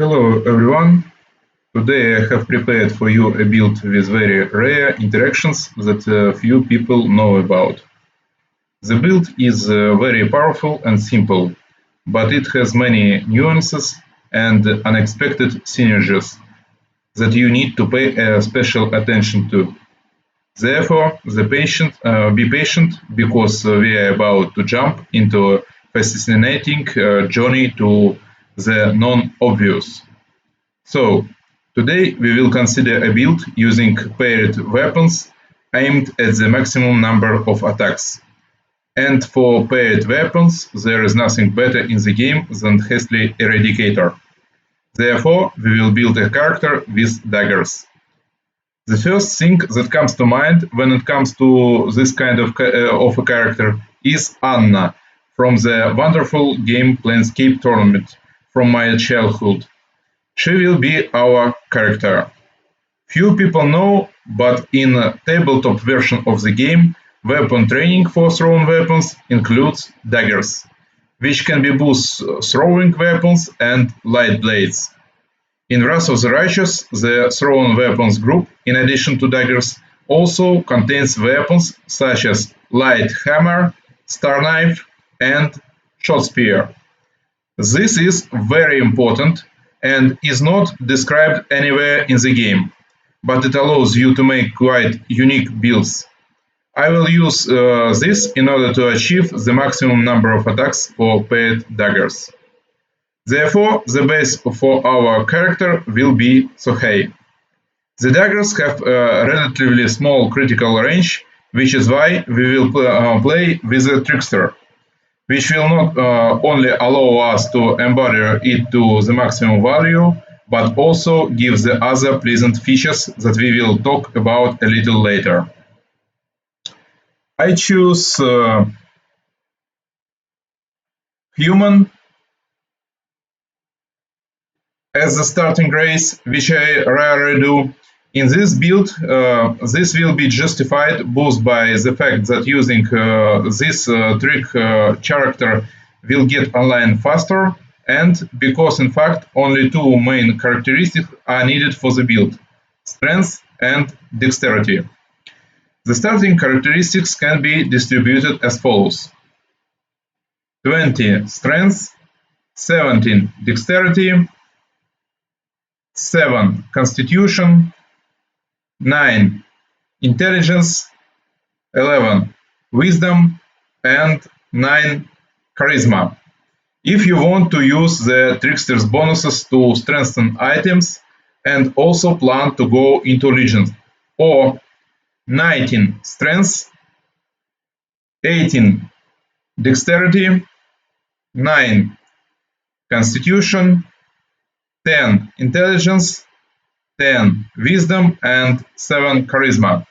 Hello everyone, today I have prepared for you a build with very rare interactions that few people know about. The build is very powerful and simple, but it has many nuances and unexpected synergies that you need to pay special attention to. Therefore, be patient because we are about to jump into a fascinating journey to the non-obvious. So, today we will consider a build using paired weapons aimed at the maximum number of attacks. And for paired weapons, there is nothing better in the game than Hastily Eradicator. Therefore, we will build a character with daggers. The first thing that comes to mind when it comes to this kind of a character is Anna from the wonderful game Planescape tournament from my childhood. She will be our character. Few people know, but in a tabletop version of the game, weapon training for thrown weapons includes daggers, which can be both throwing weapons and light blades. In Wrath of the Righteous, the thrown weapons group, in addition to daggers, also contains weapons such as light hammer, star knife, and short spear. This is very important and is not described anywhere in the game, but it allows you to make quite unique builds. I will use this in order to achieve the maximum number of attacks for paired daggers. Therefore, the base for our character will be Sohei. The daggers have a relatively small critical range, which is why we will play with a trickster, which will not only allow us to embody it to the maximum value, but also give the other pleasant features that we will talk about a little later. I choose human as the starting race, which I rarely do. In this build, this will be justified both by the fact that using this trick character will get online faster, and because in fact only two main characteristics are needed for the build: strength and dexterity. The starting characteristics can be distributed as follows: 20 strength, 17 dexterity, 7 constitution, 9 intelligence, 11 wisdom, and 9 charisma. If you want to use the trickster's bonuses to strengthen items and also plan to go into legends, or 19 strength, 18 dexterity, 9 constitution, 10 intelligence, 10 wisdom, and 7 charisma.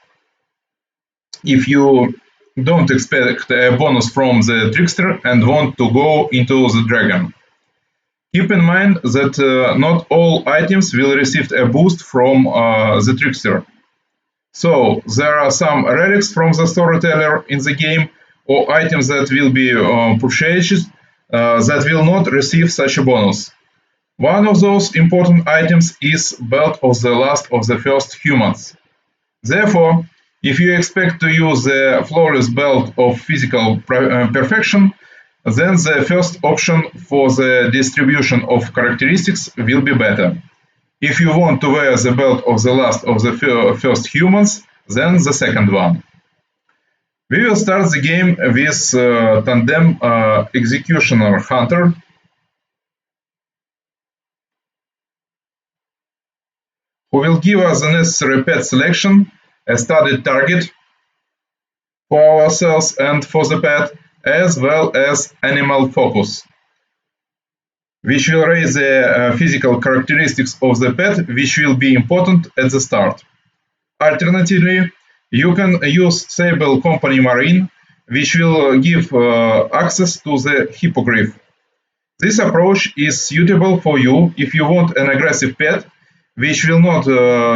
If you don't expect a bonus from the trickster and want to go into the dragon. Keep in mind that not all items will receive a boost from the trickster. So there are some relics from the storyteller in the game, or items that will be purchased that will not receive such a bonus. One of those important items is Belt of the Last of the First Humans. Therefore, if you expect to use the flawless belt of physical perfection, then the first option for the distribution of characteristics will be better. If you want to wear the belt of the last of the first humans, then the second one. We will start the game with Tandem Executioner Hunter, who will give us the necessary pet selection, a studied target for ourselves and for the pet, as well as animal focus, which will raise the physical characteristics of the pet, which will be important at the start. Alternatively, you can use Sable Company Marine, which will give access to the Hippogriff. This approach is suitable for you if you want an aggressive pet, which will not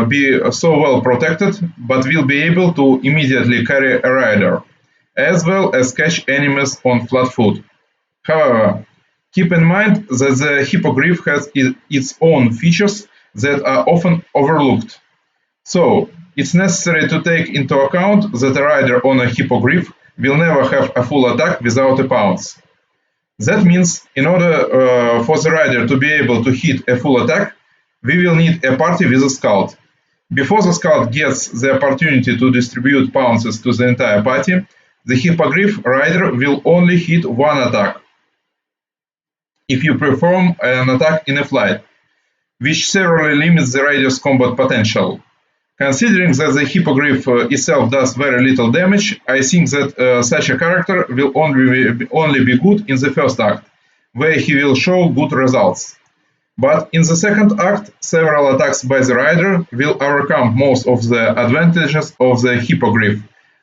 be so well protected, but will be able to immediately carry a rider, as well as catch enemies on flat foot. However, Keep in mind that the hippogriff has its own features that are often overlooked. So, it's necessary to take into account that a rider on a hippogriff will never have a full attack without a pounce. That means, in order for the rider to be able to hit a full attack, we will need a party with a scout. Before the scout gets the opportunity to distribute pounces to the entire party, the hippogriff rider will only hit one attack if you perform an attack in a flight, which severely limits the rider's combat potential. Considering that the hippogriff itself does very little damage, I think that such a character will only be good in the first act, where he will show good results. But in the second act, several attacks by the rider will overcome most of the advantages of the hippogriff,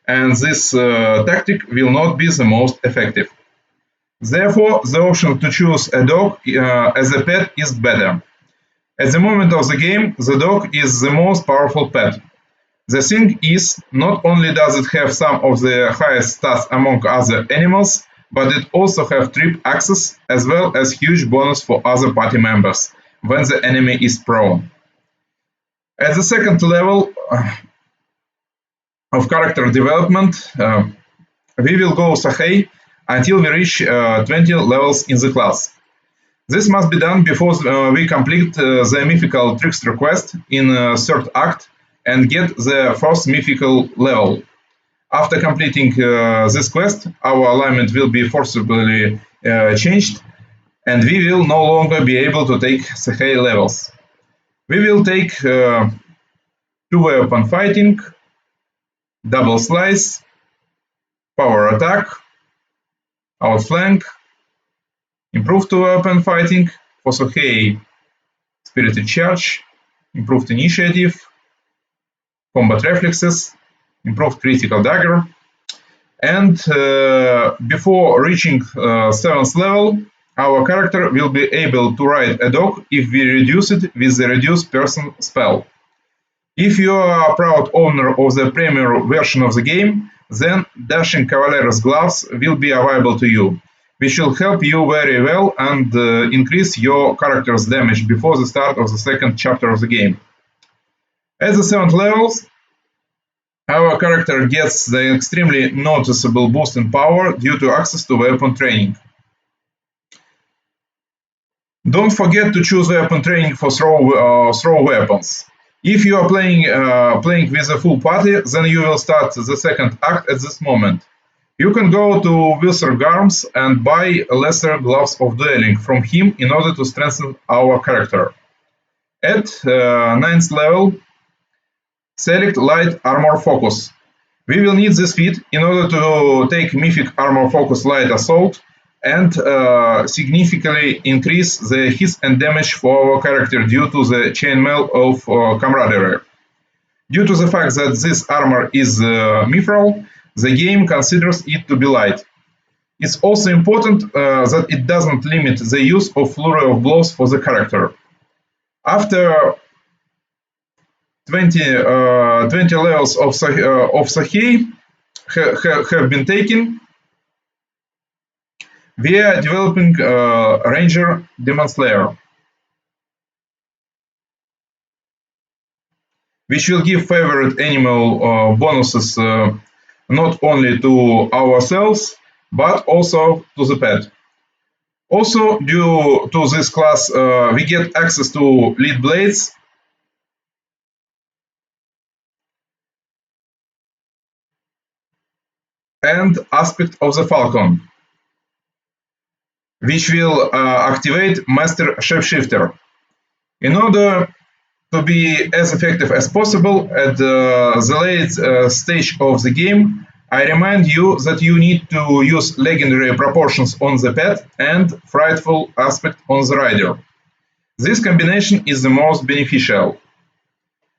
and this tactic will not be the most effective. Therefore, the option to choose a dog as a pet is better. At the moment of the game, the dog is the most powerful pet. The thing is, not only does it have some of the highest stats among other animals, but it also has trip access as well as huge bonus for other party members when the enemy is prone. At the second level of character development, we will go Sahei until we reach 20 levels in the class. This must be done before we complete the mythical trickster quest in third act and get the first mythical level. After completing this quest, our alignment will be forcibly changed, and we will no longer be able to take Sahei levels. We will take two-weapon fighting, double slice, power attack, outflank, improved two-weapon fighting, for Sahei spirited charge, improved initiative, combat reflexes, improved critical dagger, and before reaching 7th level, our character will be able to ride a dog if we reduce it with the reduced person spell. If you are a proud owner of the premier version of the game, then Dashing Cavalier's gloves will be available to you, which will help you very well and increase your character's damage before the start of the second chapter of the game. At the 7th levels, our character gets the extremely noticeable boost in power due to access to weapon training. Don't forget to choose weapon training for throw weapons. If you are playing with a full party, then you will start the second act at this moment. You can go to Wilser Garms and buy lesser gloves of dueling from him in order to strengthen our character. At 9th level, select Light Armor Focus. We will need this feat in order to take Mythic Armor Focus Light Assault and significantly increase the hit and damage for our character due to the chainmail of camaraderie. Due to the fact that this armor is mithril, the game considers it to be light. It's also important that it doesn't limit the use of flurry of blows for the character. After 20 levels of Sahei have been taken, we are developing Ranger Demon Slayer, which will give favorite animal bonuses not only to ourselves, but also to the pet. Also, due to this class, we get access to lead blades, and aspect of the Falcon, which will activate Master Shapeshifter. In order to be as effective as possible at the late stage of the game, I remind you that you need to use legendary proportions on the pet and frightful aspect on the rider. This combination is the most beneficial.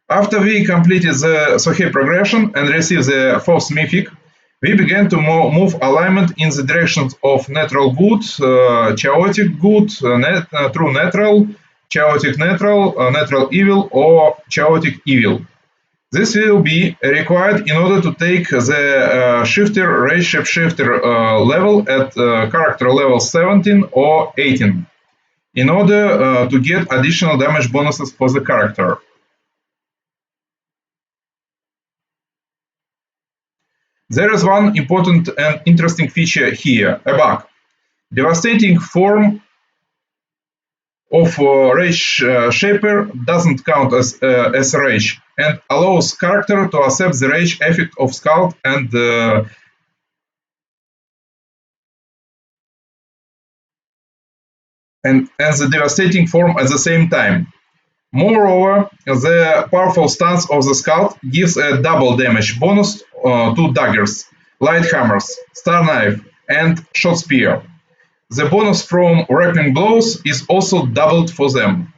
After we completed the Sahei progression and received the fourth mythic, we began to move alignment in the directions of natural good, chaotic good, true natural, chaotic natural, natural evil, or chaotic evil. This will be required in order to take the shifter rage shapeshifter level at character level 17 or 18 in order to get additional damage bonuses for the character. There is one important and interesting feature here, a bug. Devastating form of Rage Shaper doesn't count as rage and allows character to accept the rage effect of Scald and the devastating form at the same time. Moreover, the powerful stance of the Scald gives a double damage bonus to daggers, light hammers, star knife, and short spear. The bonus from Wrecking Blows is also doubled for them.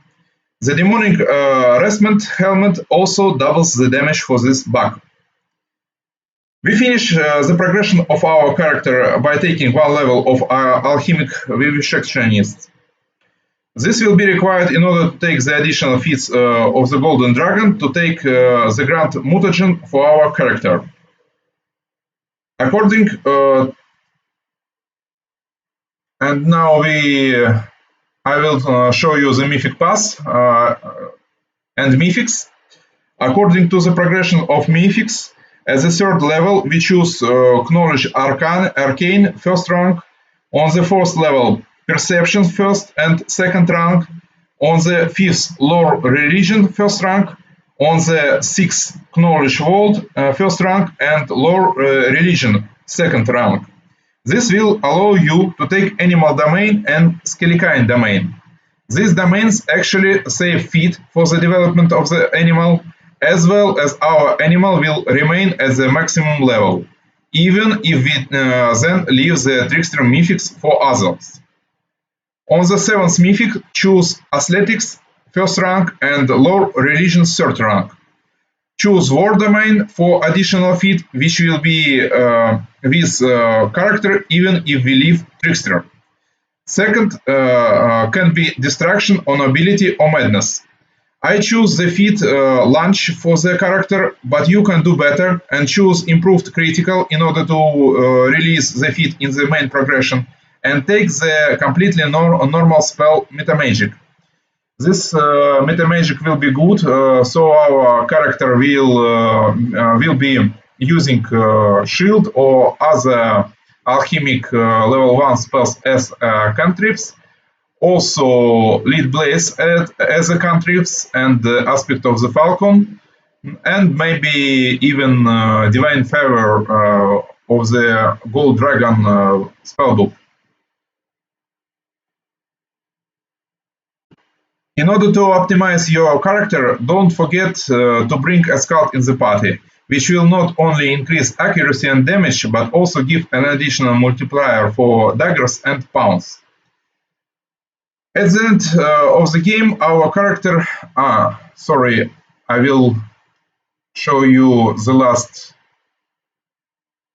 The demonic Restment helmet also doubles the damage for this bug. We finish the progression of our character by taking one level of Alchemic Vivisectionist. This will be required in order to take the additional feats of the Golden Dragon to take the Grand Mutagen for our character. According and now I will show you the Mythic Pass and Mythics. According to the progression of Mythics, at the third level we choose Knowledge Arcane first rank. On the fourth level, Perception first and second rank. On the fifth, Lore Religion first rank. On the sixth, Knowledge Vault first rank and Lore Religion second rank. This will allow you to take Animal Domain and Skelikine Domain. These domains actually save feat for the development of the animal, as well as our animal will remain at the maximum level, even if we then leave the Trickster Mythics for others. On the seventh Mythic, choose Athletics first rank and Lore Religion third rank. Choose War Domain for additional feat, which will be with character even if we leave Trickster. Second can be Distraction on Ability or Madness. I choose the feat Lunge for the character, but you can do better and choose Improved Critical in order to release the feat in the main progression and take the completely normal spell Metamagic. This Metamagic will be good, so our character will be using Shield or other alchemic level 1 spells as cantrips. Also Lead Blaze as a cantrips and Aspect of the Falcon, and maybe even Divine Favor of the Gold Dragon spellbook. In order to optimize your character, don't forget to bring a Scald in the party, which will not only increase accuracy and damage, but also give an additional multiplier for daggers and pounds. At the end of the game, our character... sorry, I will show you the last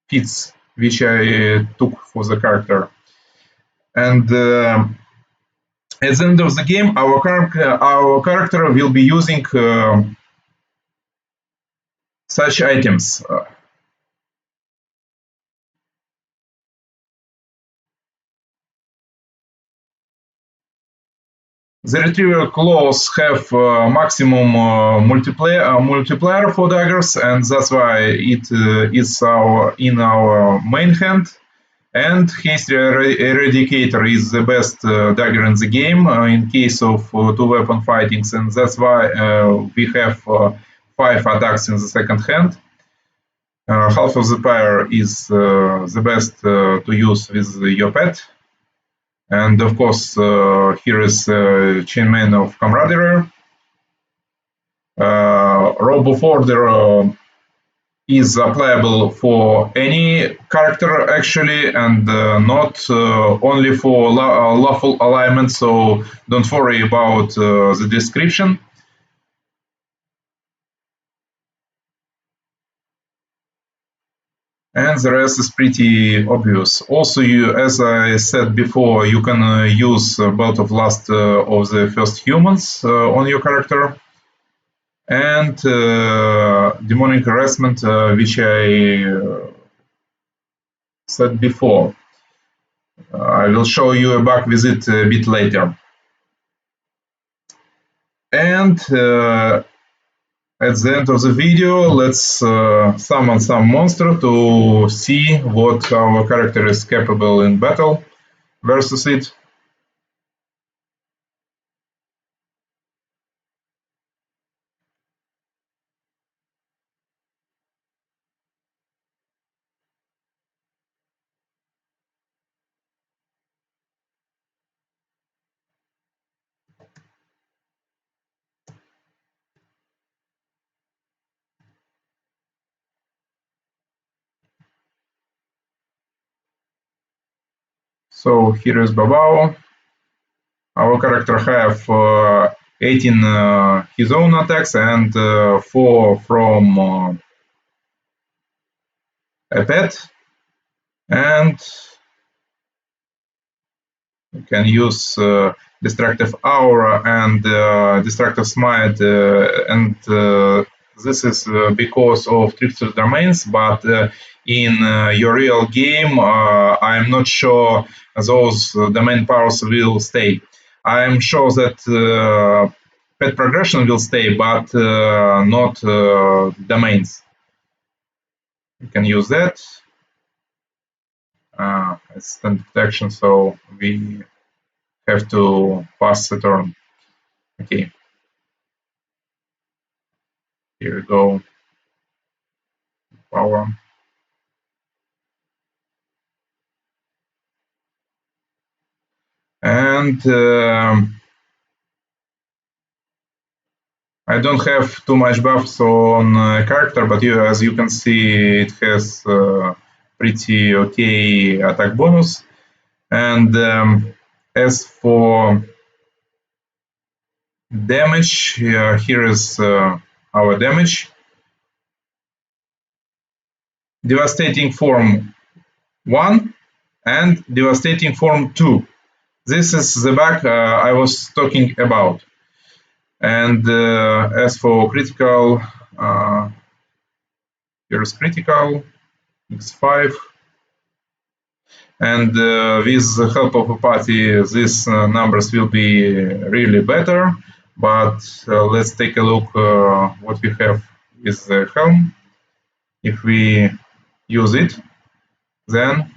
feats which I took for the character. And at the end of the game, our character will be using such items. The Retriever Claws have maximum multiplier for daggers, and that's why it is in our main hand. And Hasty Eradicator is the best dagger in the game in case of two-weapon fightings, and that's why we have 5 attacks in the second hand. Half of the Pyre is the best to use with your pet. And of course, here is Chainmail of Camaraderie. Robe of Order is applicable for any character actually, and not only for lawful alignment, so don't worry about the description. And the rest is pretty obvious. Also, as I said before, you can use Belt of Lust of the First Humans on your character. and demonic harassment, which I said before. I will show you a bug with it a bit later. And at the end of the video, let's summon some monster to see what our character is capable in battle versus it. So here is Babao. Our character have 18 his own attacks and 4 from a pet, and you can use destructive aura and destructive smite, and this is because of trickster domains, but in your real game I'm not sure those domain powers will stay. I'm sure that pet progression will stay, but not domains. You can use that as standard action, so we have to pass the turn. Okay, here we go. Power. And I don't have too much buffs on character, but as you can see, it has pretty okay attack bonus. And as for damage, here is our damage. Devastating Form 1 and Devastating Form 2. This is the bug I was talking about. And as for critical, here's critical, x5. And with the help of a party, these numbers will be really better. But let's take a look what we have with the helm. If we use it, then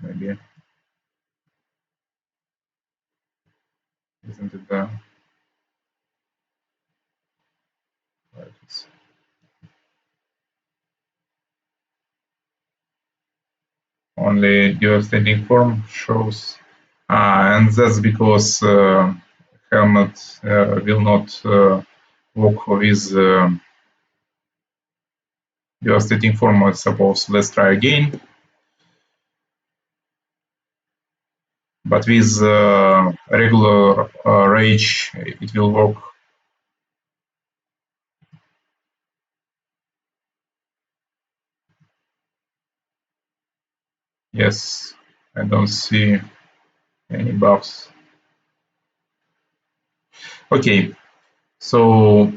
maybe isn't it the right, only devastating form shows, and that's because helmet will not work with devastating form, I suppose. Let's try again. But with regular rage, it will work. Yes, I don't see any buffs. Okay, so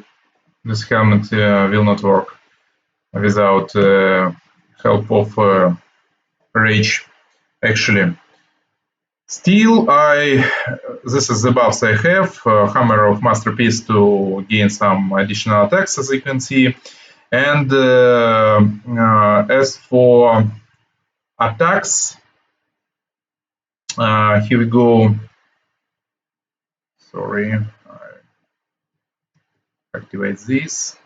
this helmet will not work without help of rage, actually. Still, this is the buffs I have, Hammer of Masterpiece to gain some additional attacks, as you can see. And as for attacks, here we go. Sorry, I activate this.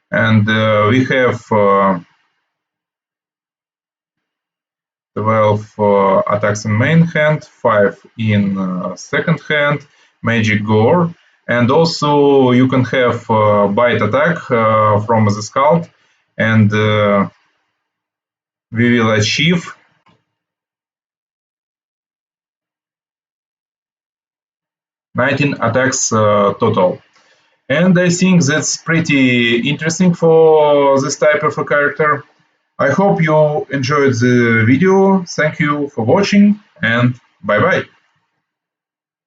And we have 12 attacks in main hand, 5 in second hand, magic gore, and also you can have bite attack from the scout, and we will achieve 19 attacks total. And I think that's pretty interesting for this type of a character. I hope you enjoyed the video. Thank you for watching, and Bye bye.